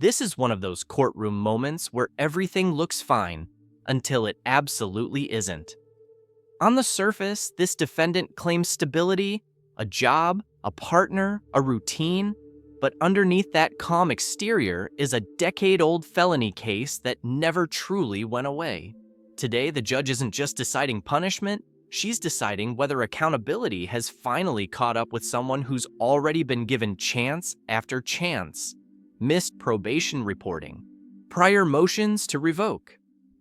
This is one of those courtroom moments where everything looks fine until it absolutely isn't. On the surface, this defendant claims stability, a job, a partner, a routine, but underneath that calm exterior is a decade-old felony case that never truly went away. Today, the judge isn't just deciding punishment, she's deciding whether accountability has finally caught up with someone who's already been given chance after chance. Missed probation reporting, prior motions to revoke,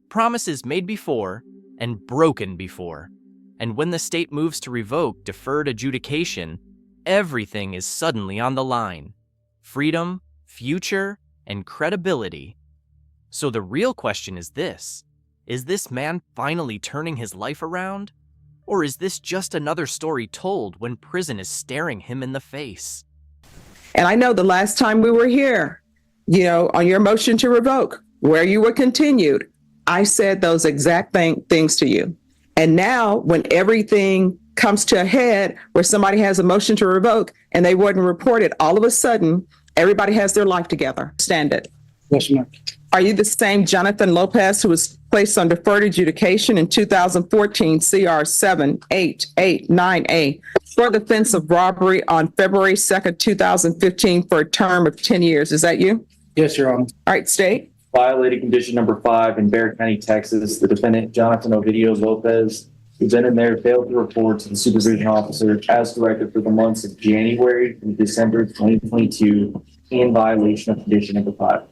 promises made before and broken before. And when the state moves to revoke deferred adjudication, everything is suddenly on the line. Freedom, future, and credibility. So the real question is this man finally turning his life around? Or is this just another story told when prison is staring him in the face? And I know the last time we were here, on your motion to revoke, where you were continued, I said those exact things to you. And now when everything comes to a head where somebody has a motion to revoke and they wouldn't report it, all of a sudden, everybody has their life together. Stand it. Yes, ma'am. Are you the same Jonathan Lopez who was placed on deferred adjudication in 2014 CR 7889A for the offense of robbery on February 2nd, 2015 for a term of 10 years? Is that you? Yes, Your Honor. All right, state. Violated condition number 5 in Bexar County, Texas. The defendant, Jonathan Ovidio Lopez, who's in there, failed to report to the supervision officer as directed for the months of January and December 2022 in violation of condition number 5.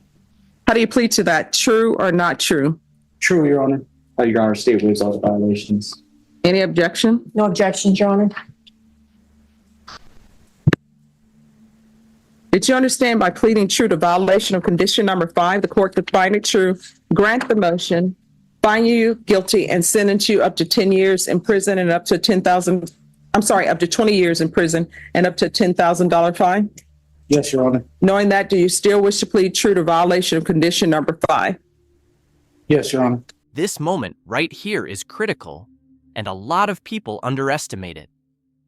How do you plead to that? True or not true? True, Your Honor. Your Honor, state waives all the violations. Any objection? No objections, Your Honor. Did you understand by pleading true to violation of condition number 5, the court could find it true, grant the motion, find you guilty, and sentence you up to 10 years in prison and up to up to 20 years in prison and up to $10,000 fine? Yes, Your Honor. Knowing that, do you still wish to plead true to violation of condition number 5? Yes, Your Honor. This moment right here is critical, and a lot of people underestimate it.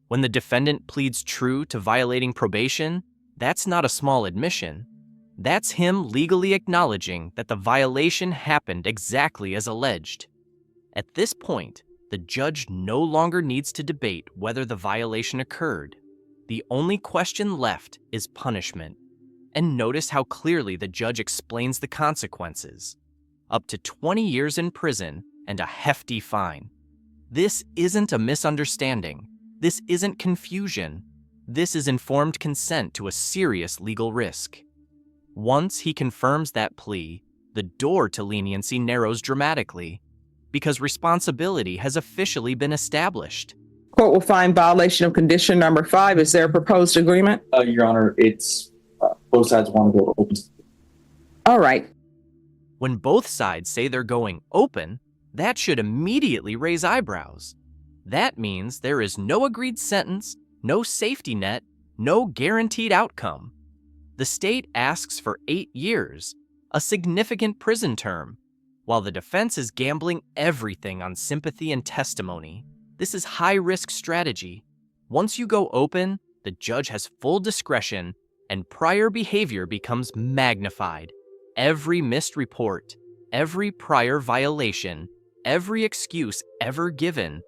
When the defendant pleads true to violating probation, that's not a small admission. That's him legally acknowledging that the violation happened exactly as alleged. At this point, the judge no longer needs to debate whether the violation occurred. The only question left is punishment. And notice how clearly the judge explains the consequences. Up to 20 years in prison and a hefty fine. This isn't a misunderstanding. This isn't confusion. This is informed consent to a serious legal risk. Once he confirms that plea, the door to leniency narrows dramatically because responsibility has officially been established. Court will find violation of condition number 5. Is there a proposed agreement? Your Honor, it's both sides want to go open. All right. When both sides say they're going open, that should immediately raise eyebrows. That means there is no agreed sentence, no safety net, no guaranteed outcome. The state asks for 8 years, a significant prison term, while the defense is gambling everything on sympathy and testimony. This is high-risk strategy. Once you go open, the judge has full discretion and prior behavior becomes magnified. Every missed report, every prior violation, every excuse ever given.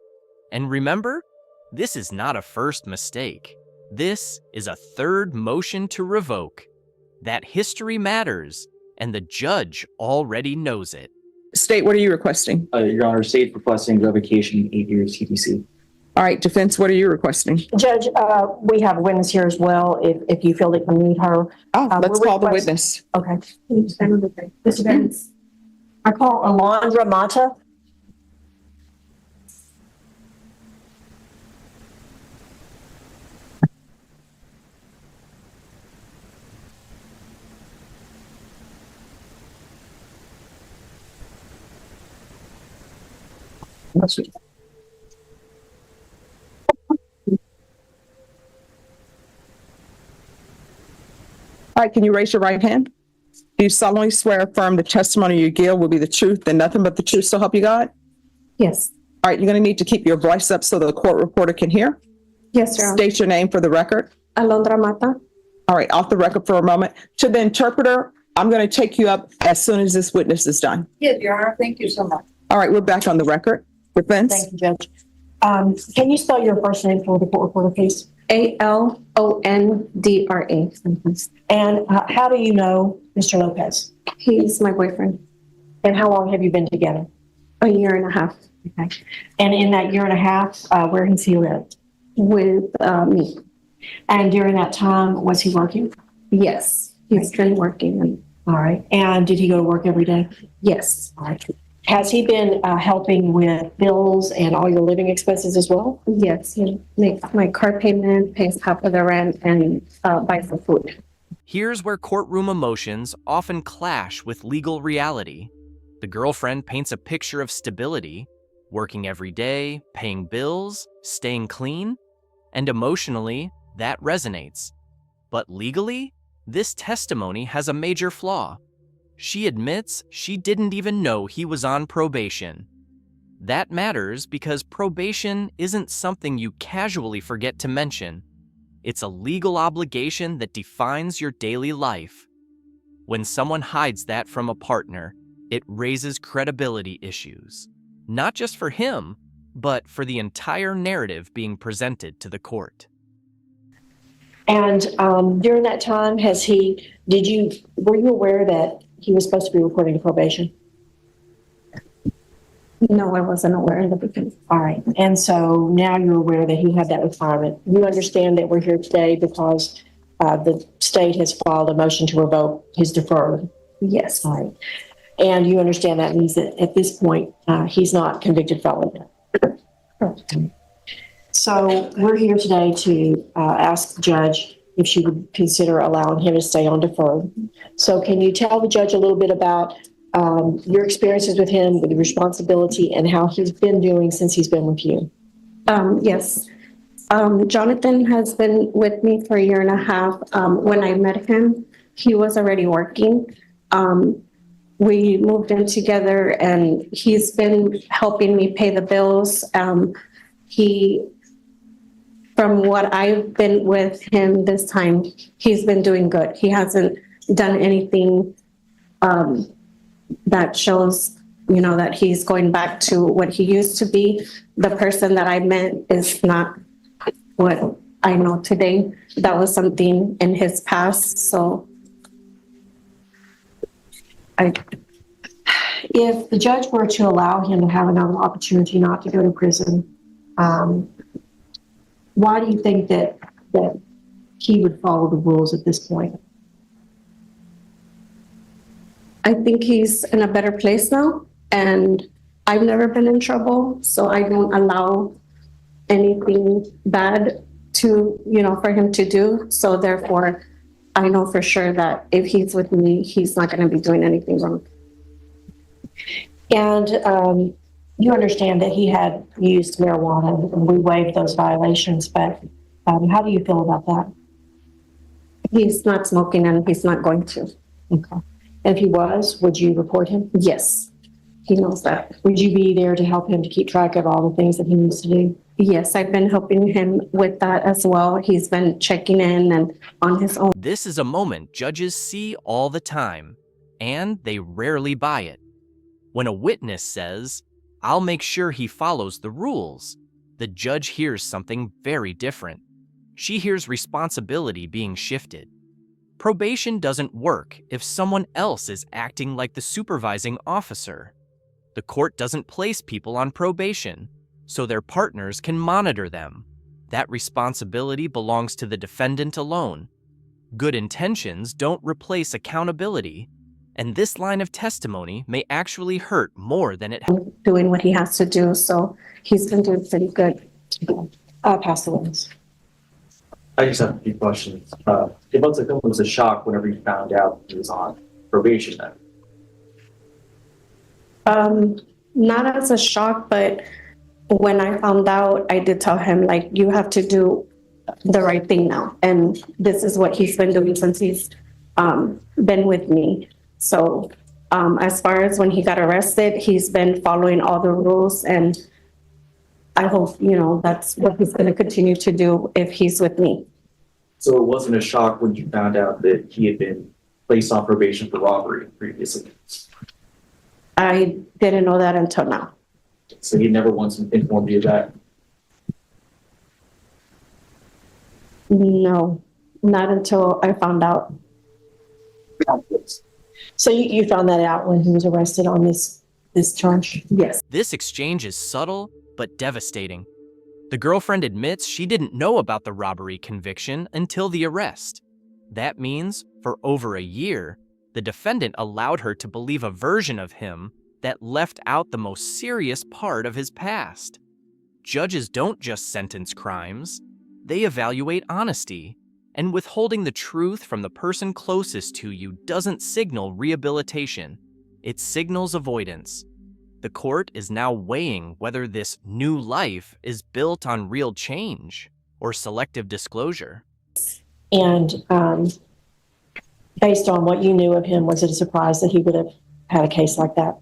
And remember, this is not a first mistake. This is a third motion to revoke. That history matters, and the judge already knows it. State, what are you requesting? Your Honor, state requesting revocation 8 years TBC. All right, defense, what are you requesting? Judge, we have a witness here as well, if you feel that you need her. Let's call the witness. Okay. Mr. Vance. I call Alondra Mata. All right, can you raise your right hand? Do you solemnly swear or affirm the testimony you give will be the truth and nothing but the truth, so help you God? Yes. All right, you're going to need to keep your voice up so the court reporter can hear. Yes, Your Honor. State your name for the record. Alondra Mata. All right, off the record for a moment. To the interpreter, I'm going to take you up as soon as this witness is done. Yes, Your Honor. Thank you so much. All right, we're back on the record. Defense? Thank you, Judge. Can you spell your first name for the court reporter, please? ALONDRA. And how do you know Mr. Lopez? He's my boyfriend. And how long have you been together? A year and a half Okay. And in that year and a half, where has he lived? with me. And during that time, was he working? Yes, he's been working. And All right. And did he go to work every day? yes, All right. Has he been helping with bills and all your living expenses as well? yes, he makes my car payment, pays half of the rent, and buys the food. Here's where courtroom emotions often clash with legal reality. The girlfriend paints a picture of stability, working every day, paying bills, staying clean, and emotionally, that resonates. But legally, this testimony has a major flaw. She admits she didn't even know he was on probation. That matters because probation isn't something you casually forget to mention. It's a legal obligation that defines your daily life. When someone hides that from a partner, it raises credibility issues, not just for him, but for the entire narrative being presented to the court. And during that time, were you aware that he was supposed to be reporting to probation? No, I wasn't aware in the beginning. All right. And so now you're aware that he had that requirement. You understand that we're here today because the state has filed a motion to revoke his deferred. Yes, All right. And you understand that means that at this point, he's not convicted felon yet. So we're here today to ask the judge if she would consider allowing him to stay on deferred. So can you tell the judge a little bit about your experiences with him, with the responsibility, and how he's been doing since he's been with you? yes. Jonathan has been with me for a year and a half. When I met him, he was already working. We moved in together and he's been helping me pay the bills. From what I've been with him this time, he's been doing good. He hasn't done anything that shows, that he's going back to what he used to be. The person that I met is not what I know today. That was something in his past. So If the judge were to allow him to have another opportunity not to go to prison, why do you think that he would follow the rules at this point? I think he's in a better place now, and I've never been in trouble, so I don't allow anything bad to, for him to do. So therefore, I know for sure that if he's with me, he's not going to be doing anything wrong. And you understand that he had used marijuana, and we waived those violations, but how do you feel about that? He's not smoking and he's not going to. Okay. If he was, would you report him? Yes, he knows that. Would you be there to help him to keep track of all the things that he needs to do? Yes, I've been helping him with that as well. He's been checking in and on his own. This is a moment judges see all the time, and they rarely buy it. When a witness says, "I'll make sure he follows the rules," the judge hears something very different. She hears responsibility being shifted. Probation doesn't work if someone else is acting like the supervising officer. The court doesn't place people on probation, so their partners can monitor them. That responsibility belongs to the defendant alone. Good intentions don't replace accountability, and this line of testimony may actually hurt more than it helps. Doing what he has to do, so he's been doing pretty good. I'll pass the witness. I just have a few questions. It looks like it was a shock whenever you found out he was on probation then. Not as a shock, but when I found out, I did tell him, you have to do the right thing now. And this is what he's been doing since he's been with me. So as far as when he got arrested, he's been following all the rules, and I hope, that's what he's going to continue to do if he's with me. So it wasn't a shock when you found out that he had been placed on probation for robbery previously. I didn't know that until now. So he never once informed you of that. No, not until I found out. So you found that out when he was arrested on this charge? Yes. This exchange is subtle but devastating. The girlfriend admits she didn't know about the robbery conviction until the arrest. That means, for over a year, the defendant allowed her to believe a version of him that left out the most serious part of his past. Judges don't just sentence crimes, they evaluate honesty, and withholding the truth from the person closest to you doesn't signal rehabilitation, it signals avoidance. The court is now weighing whether this new life is built on real change or selective disclosure. And based on what you knew of him, was it a surprise that he would have had a case like that?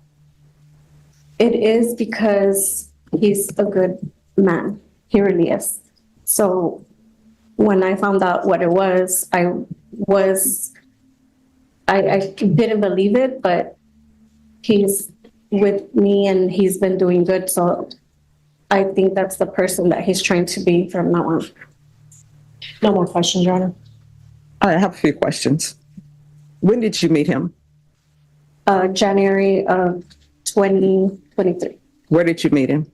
It is because he's a good man. He really is. So when I found out what it was, I didn't believe it, but he's with me and he's been doing good. So I think that's the person that he's trying to be from now on. No more questions, Your Honor. I have a few questions. When did you meet him? January of 2023. Where did you meet him?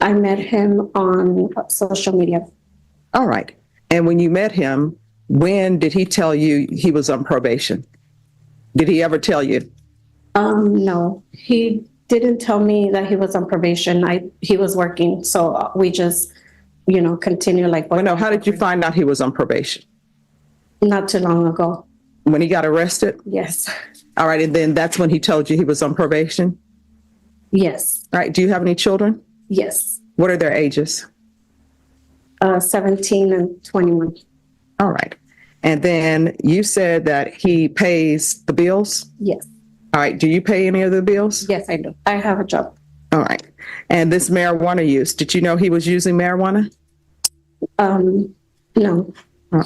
I met him on social media. All right. And when you met him, when did he tell you he was on probation? Did he ever tell you? No, he didn't tell me that he was on probation. He was working. So we just, continue like. Well, no, how did you find out he was on probation? Not too long ago. When he got arrested? Yes. All right. And then that's when he told you he was on probation? Yes. All right. Do you have any children? Yes. What are their ages? 17 and 21. All right. And then you said that he pays the bills? Yes. All right. Do you pay any of the bills? Yes, I do. I have a job. All right. And this marijuana use, did you know he was using marijuana? No. Oh.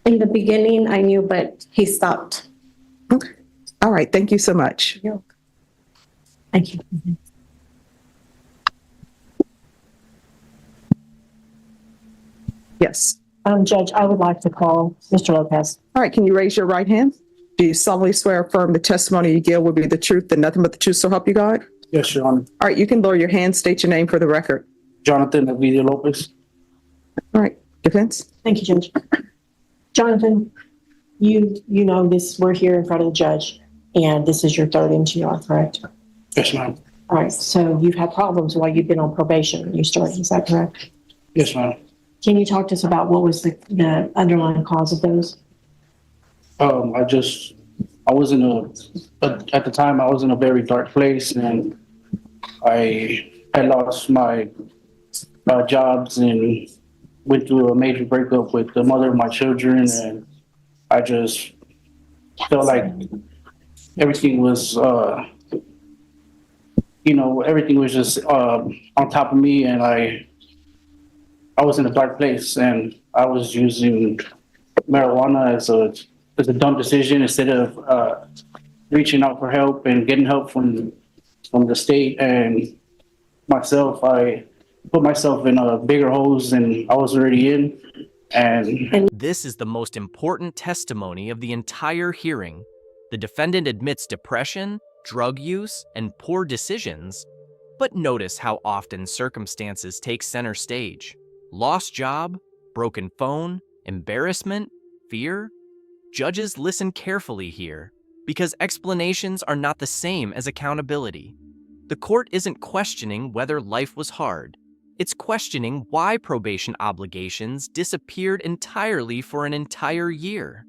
In the beginning, I knew, but he stopped. Okay. All right. Thank you so much. Thank you. Yes. Judge, I would like to call Mr. Lopez. All right. Can you raise your right hand? Do you solemnly swear or affirm the testimony you give will be the truth and nothing but the truth, so help you God? Yes, Your Honor. All right. You can lower your hand, state your name for the record. Jonathan Ovidio Lopez. All right. Defense? Thank you, Judge. Jonathan, you know this, we're here in front of the judge, and this is your third MTR, correct? Yes, ma'am. All right, so you've had problems while you've been on probation when you started, is that correct? Yes, ma'am. Can you talk to us about what was the underlying cause of those? I was at the time I was in a very dark place, and I had lost my jobs and went through a major breakup with the mother of my children, and I just felt like everything was, everything was just on top of me, and I was in a dark place, and I was using marijuana as a dumb decision instead of reaching out for help and getting help from the state and myself. I put myself in a bigger holes than I was already in. And This is the most important testimony of the entire hearing. The defendant admits depression, drug use, and poor decisions. But notice how often circumstances take center stage. Lost job, broken phone, embarrassment, fear. Judges listen carefully here, because explanations are not the same as accountability. The court isn't questioning whether life was hard. It's questioning why probation obligations disappeared entirely for an entire year.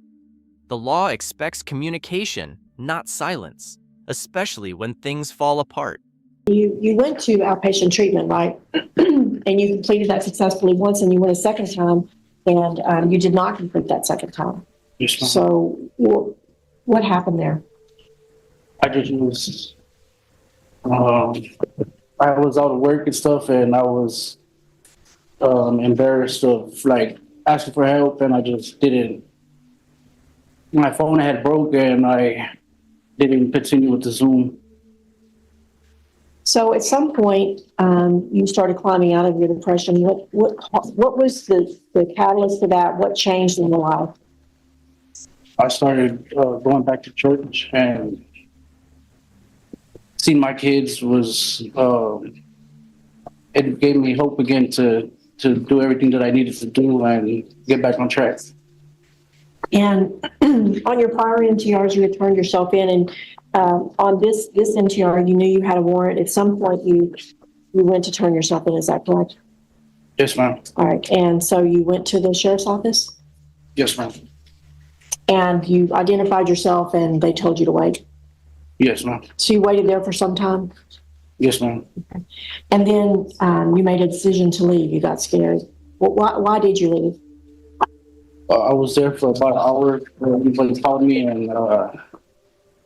The law expects communication, not silence, especially when things fall apart. You went to outpatient treatment, right? And you completed that successfully once, and you went a second time, and you did not complete that second time. yes, ma'am. So what happened there? I just was, I was out of work and stuff, and I was embarrassed of like asking for help, and I just didn't My phone had broke and I didn't continue with the Zoom. So at some point, you started climbing out of your depression. What was the catalyst for that? What changed in your life? I started going back to church, and seeing my kids was it gave me hope again to do everything that I needed to do and get back on track. And on your prior NTRs, you had turned yourself in, and on this NTR, you knew you had a warrant. At some point, you went to turn yourself in. Is that correct? Yes, ma'am. All right. And so you went to the sheriff's office, Yes, ma'am. and you identified yourself, and they told you to wait. Yes, ma'am. So you waited there for some time, Yes, ma'am. and then you made a decision to leave. You got scared. Why did you leave? I was there for about an hour. Everybody called me, and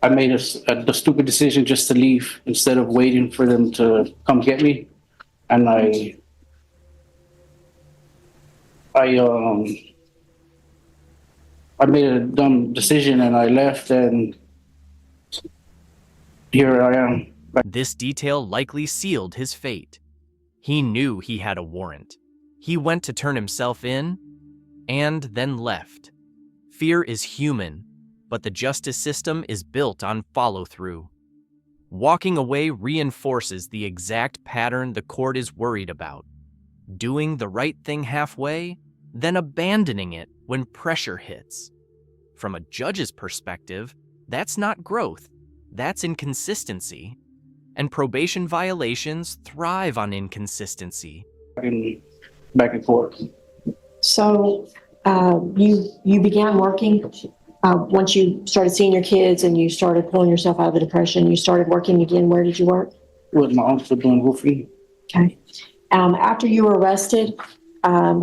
I made the stupid decision just to leave instead of waiting for them to come get me. And I made a dumb decision, and I left, and here I am. This detail likely sealed his fate. He knew he had a warrant. He went to turn himself in and then left. Fear is human, but the justice system is built on follow-through. Walking away reinforces the exact pattern the court is worried about. Doing the right thing halfway, then abandoning it when pressure hits. From a judge's perspective, that's not growth, that's inconsistency. And probation violations thrive on inconsistency. Back in court. So you began working once you started seeing your kids and you started pulling yourself out of the depression. You started working again. Where did you work? With my uncle doing roofing. Okay. After you were arrested,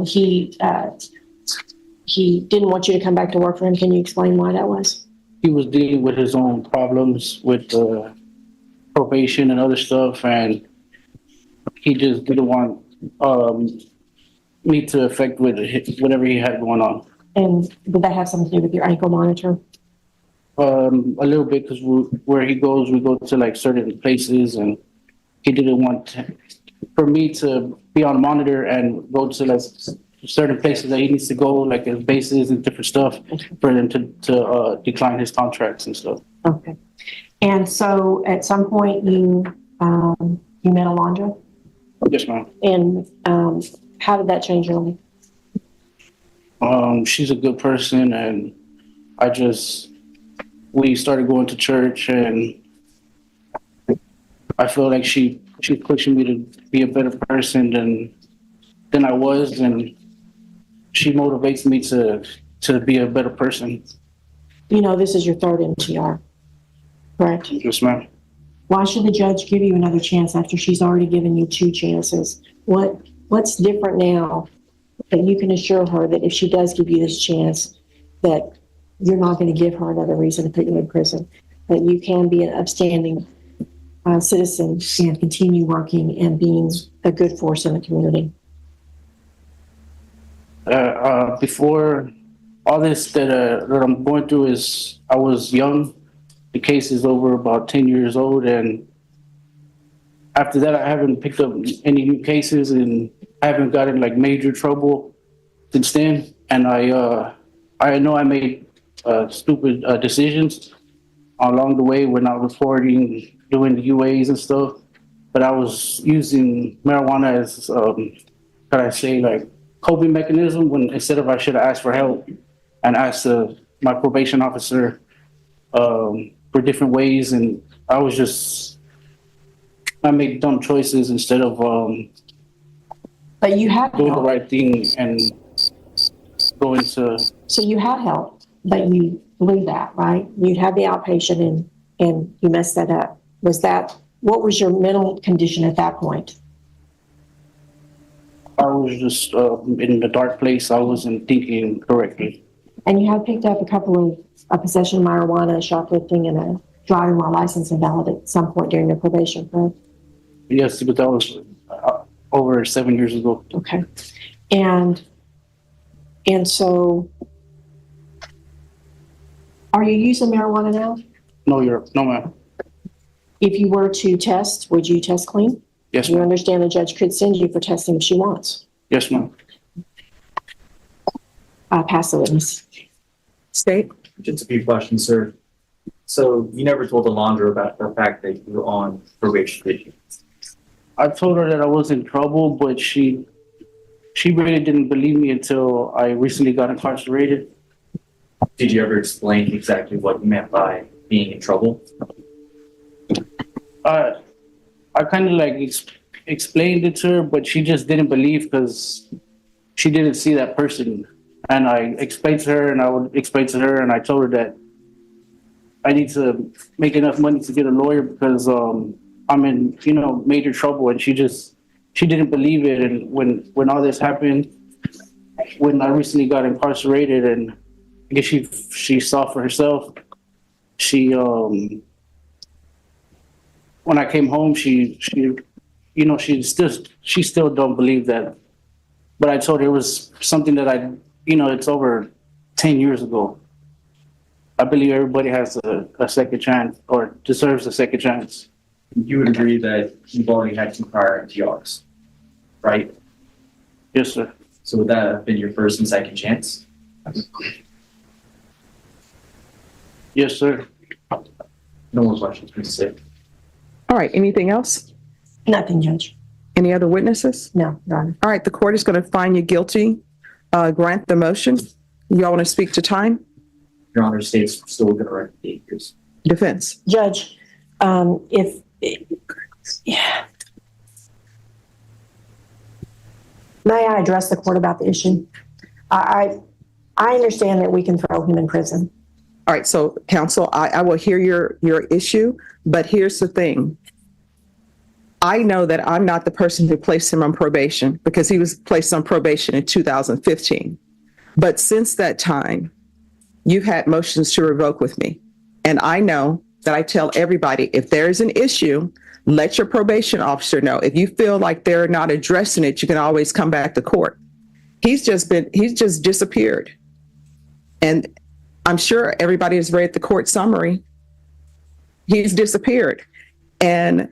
he didn't want you to come back to work for him. Can you explain why that was? He was dealing with his own problems with probation and other stuff, and he just didn't want me to affect with whatever he had going on. And did that have something to do with your ankle monitor? A little bit, because where he goes, we go to like certain places, and he didn't want for me to be on monitor and go to like certain places that he needs to go, like his bases and different stuff, for them to decline his contracts and stuff. Okay. And so at some point you met Alondra? Yes, ma'am. And how did that change your life? She's a good person, and we started going to church, and I feel like she's pushing me to be a better person than I was, and she motivates me to be a better person. You know, this is your third NTR, correct? Yes, ma'am. Why should the judge give you another chance after she's already given you 2 chances? What's different now that you can assure her that if she does give you this chance, that you're not going to give her another reason to put you in prison, that you can be an upstanding citizen and continue working and being a good force in the community? Before all this that I'm going through is, I was young. The case is over about 10 years old, and after that, I haven't picked up any new cases, and I haven't gotten like major trouble since then. And I know I made stupid decisions along the way when not reporting, doing the UAs and stuff. But I was using marijuana as, how I say, like coping mechanism, when instead of I should have asked for help and asked my probation officer for different ways. And I made dumb choices instead of But you had doing the help. right thing and going to. So you had help, but you blew that, right? You'd have the outpatient and you messed that up. What was your mental condition at that point? I was just in the dark place. I wasn't thinking correctly. And you had picked up a couple of a possession of marijuana, shoplifting, and a driving while license invalid at some point during your probation, correct? Yes, but that was over 7 years ago. Okay. And so Are you using marijuana now? No, ma'am. If you were to test, would you test clean? Yes, You ma'am. understand the judge could send you for testing if she wants. Yes, ma'am. Pass the witness. State. Just a few questions, sir. So you never told Alondra about the fact that you were on probation, did you? I told her that I was in trouble, but she really didn't believe me until I recently got incarcerated. Did you ever explain exactly what you meant by being in trouble? I kind of like explained it to her, but she just didn't believe because she didn't see that person. And I explained to her, and I would explain to her, and I told her that I need to make enough money to get a lawyer because I'm in, major trouble. And she didn't believe it. And when all this happened, when I recently got incarcerated, and I guess she saw for herself, when I came home, she still don't believe that. But I told her it was something that it's over 10 years ago. I believe everybody has a second chance or deserves a second chance. You would agree that you've already had 2 prior NTRs, right? Yes, sir. So would that have been your first and second chance? Yes, sir. No more questions, please sit. All right, anything else? Nothing, Judge. Any other witnesses? No, Your Honor. All right, the court is going to find you guilty. Grant the motion. Y'all want to speak to time? Your Honor, state's still going to write the 8 years. Defense. Judge, yeah. May I address the court about the issue? I understand that we can throw him in prison. All right, so counsel, I will hear your issue, but here's the thing. I know that I'm not the person who placed him on probation because he was placed on probation in 2015. But since that time, you've had motions to revoke with me. And I know that I tell everybody, if there's an issue, let your probation officer know. If you feel like they're not addressing it, you can always come back to court. He's just disappeared. And I'm sure everybody has read the court summary. He's disappeared. And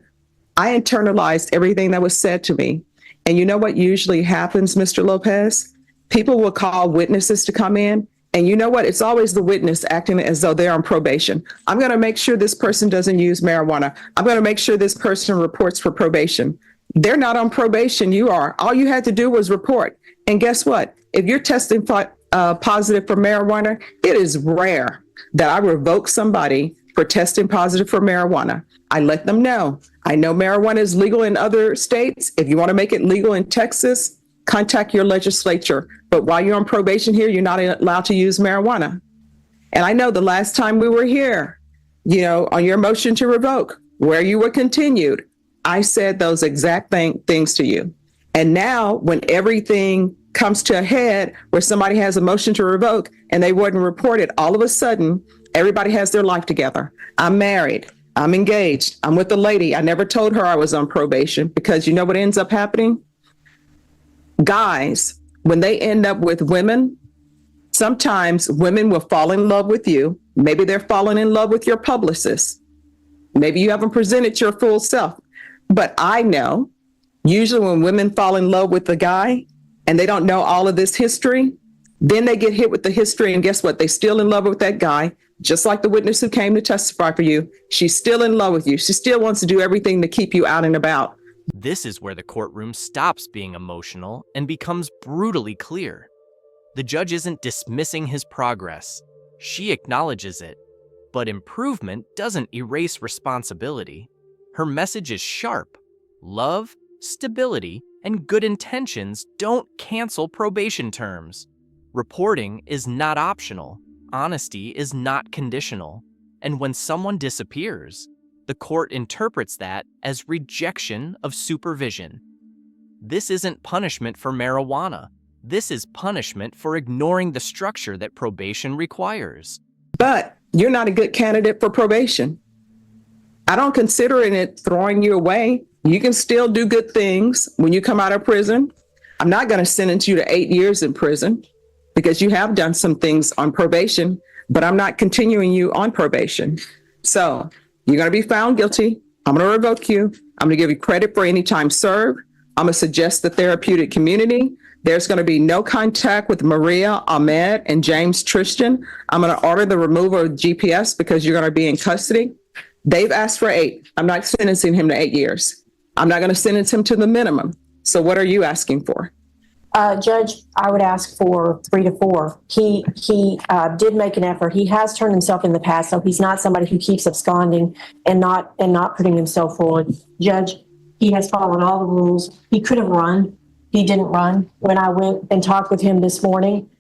I internalized everything that was said to me. And you know what usually happens, Mr. Lopez? People will call witnesses to come in. And you know what? It's always the witness acting as though they're on probation. I'm going to make sure this person doesn't use marijuana. I'm going to make sure this person reports for probation. They're not on probation. You are. All you had to do was report. And guess what? If you're testing positive for marijuana, it is rare that I revoke somebody for testing positive for marijuana. I let them know. I know marijuana is legal in other states. If you want to make it legal in Texas, contact your legislature. But while you're on probation here, you're not allowed to use marijuana. And I know the last time we were here, on your motion to revoke, where you were continued, I said those exact things to you. And now when everything comes to a head where somebody has a motion to revoke and they wouldn't report it, all of a sudden, everybody has their life together. I'm married. I'm engaged. I'm with a lady. I never told her I was on probation because you know what ends up happening? Guys, when they end up with women, sometimes women will fall in love with you. Maybe they're falling in love with your publicist. Maybe you haven't presented your full self. But I know usually when women fall in love with a guy and they don't know all of this history, then they get hit with the history. And guess what? They're still in love with that guy, just like the witness who came to testify for you. She's still in love with you. She still wants to do everything to keep you out and about. This is where the courtroom stops being emotional and becomes brutally clear. The judge isn't dismissing his progress. She acknowledges it. But improvement doesn't erase responsibility. Her message is sharp. Love, stability, and good intentions don't cancel probation terms. Reporting is not optional. Honesty is not conditional. And when someone disappears, the court interprets that as rejection of supervision. This isn't punishment for marijuana. This is punishment for ignoring the structure that probation requires. But you're not a good candidate for probation. I don't consider it throwing you away. You can still do good things when you come out of prison. I'm not going to sentence you to 8 years in prison because you have done some things on probation. but I'm not continuing you on probation. So you're going to be found guilty. I'm going to revoke you. I'm going to give you credit for any time served. I'm going to suggest the therapeutic community. There's going to be no contact with Maria, Ahmed, and James Tristan. I'm going to order the removal of GPS because you're going to be in custody. They've asked for 8. I'm not sentencing him to 8 years. I'm not going to sentence him to the minimum. So what are you asking for? Judge, I would ask for 3 to 4. He did make an effort. He has turned himself in the past, so he's not somebody who keeps absconding and not putting himself forward. Judge, he has followed all the rules. He could have run. He didn't run. When I went and talked with him this morning,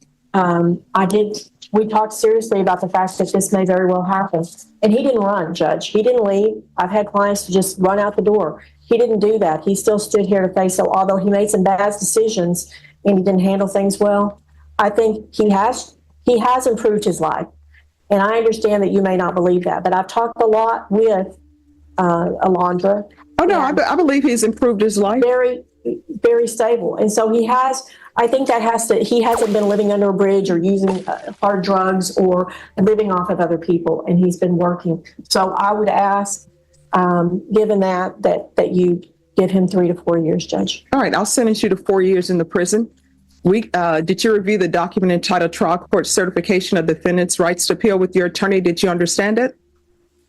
we talked seriously about the fact that this may very well happen. And he didn't run, Judge. He didn't leave. I've had clients to just run out the door. He didn't do that. He still stood here to face it. Although he made some bad decisions and he didn't handle things well, I think he has improved his life. And I understand that you may not believe that, but I've talked a lot with Alondra. Oh, no, I believe he's improved his life. Very, very stable. And so he has, I think that he hasn't been living under a bridge or using hard drugs or living off of other people, and he's been working. So I would ask, given that you give him 3 to 4 years, Judge. All right, I'll sentence you to 4 years in the prison. Did you review the document entitled Trial Court Certification of Defendant's Rights to Appeal with your attorney? Did you understand it?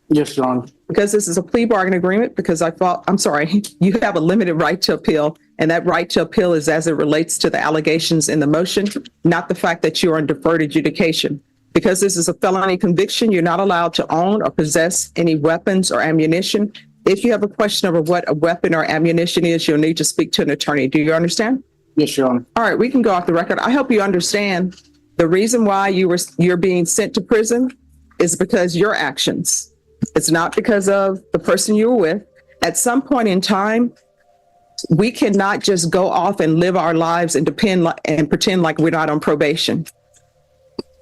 Yes, Your Honor. Because this is a plea bargain agreement, because you have a limited right to appeal, and that right to appeal is as it relates to the allegations in the motion, not the fact that you are on deferred adjudication. Because this is a felony conviction, you're not allowed to own or possess any weapons or ammunition. If you have a question over what a weapon or ammunition is, you'll need to speak to an attorney. Do you understand? Yes, Your Honor. All right, we can go off the record. I hope you understand the reason why you're being sent to prison is because your actions. It's not because of the person you were with. At some point in time, we cannot just go off and live our lives and pretend like we're not on probation.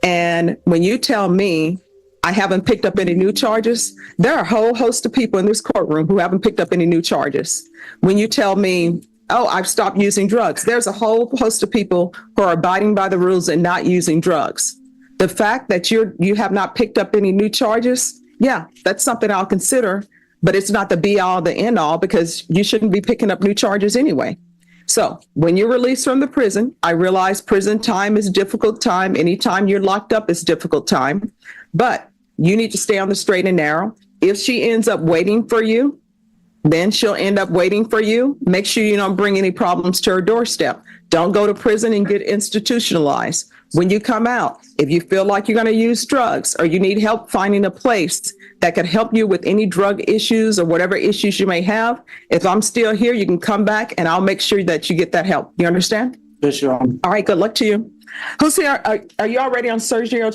And when you tell me I haven't picked up any new charges, there are a whole host of people in this courtroom who haven't picked up any new charges. When you tell me, oh, I've stopped using drugs, there's a whole host of people who are abiding by the rules and not using drugs. The fact that you have not picked up any new charges, yeah, that's something I'll consider, but it's not the be all, the end all, because you shouldn't be picking up new charges anyway. So when you're released from the prison, I realize prison time is a difficult time. Anytime you're locked up is a difficult time, but you need to stay on the straight and narrow. If she ends up waiting for you, then she'll end up waiting for you. Make sure you don't bring any problems to her doorstep. Don't go to prison and get institutionalized. When you come out, if you feel like you're going to use drugs or you need help finding a place that could help you with any drug issues or whatever issues you may have, if I'm still here, you can come back and I'll make sure that you get that help. You understand? Yes, Your Honor. All right, good luck to you. Jose, are you already on Sergio